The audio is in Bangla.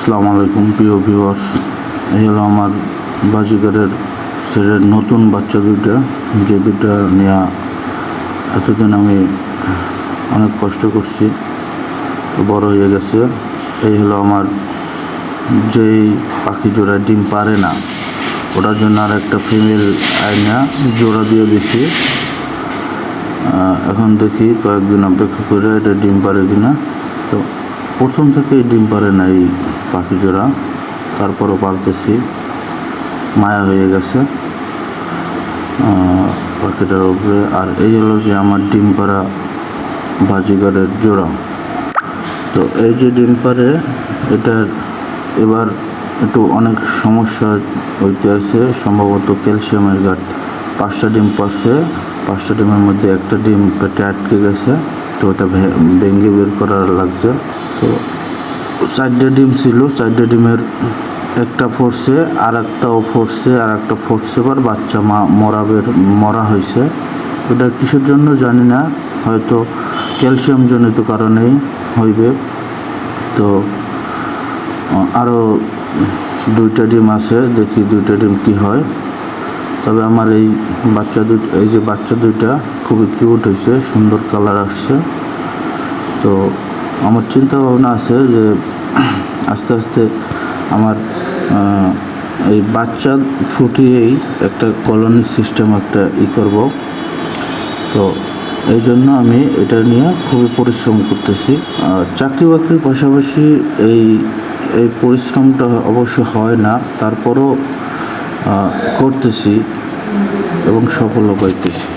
আসসালামু আলাইকুম প্রিয় ভিউয়ার্স। এই হলো আমার বাজিগারের ছেলের নতুন বাচ্চা দুইটা, যে দুটা নিয়ে এতদিন আমি অনেক কষ্ট করছি, বড় হয়ে গেছে। এই হলো আমার যেই পাখি জোড়া ডিম পারে না, ওটার জন্য আর একটা ফিমেল আয়না জোড়া দিয়ে দিছি। এখন দেখি কয়েকদিন অপেক্ষা করে এটা ডিম পারে কিনা। তো প্রথম থেকেই ডিম পারে না এই পাখি জোড়া, তারপরও পালতেছি, মায়া হয়ে গেছে পাখিটার উপরে। আর এই হলো যে আমার ডিম পাড়া বাজিগারের জোড়া। তো এই যে ডিম পারে, এটার এবার একটু অনেক সমস্যা হইতে আছে, সম্ভবত ক্যালসিয়ামের ঘাটতি। 5টা ডিম পারছে, 5টা ডিমের মধ্যে একটা ডিম পেটে আটকে গেছে, তো ওটা ভেঙে বের করার লাগছে। তো 4টা ডিম ছিল, 4টা ডিমের একটা ফোরছে, আর একটাও ফোরছে, আর একটা ফোরছে, এবার বাচ্চা মরা হয়েছে। ওটা কিসের জন্য জানি না, হয়তো ক্যালসিয়াম জনিত কারণেই হইবে। তো আরও 2টা ডিম আছে, দেখি 2টা ডিম কি হয়। তবে আমার এই যে বাচ্চা দুইটা খুবই কিউট হয়েছে, সুন্দর কালার আসছে। তো আমার চিন্তা ভাবনা আছে যে আস্তে আস্তে আমার এই বাচ্চা ফুটিয়েই একটা কলোনি সিস্টেম একটা করব। তো এই জন্য আমি এটা নিয়ে খুবই পরিশ্রম করতেছি। চাকরি বাকরির পাশাপাশি এই পরিশ্রমটা অবশ্য হয় না, তারপরও করতেছি এবং সফলও পাইতেছি।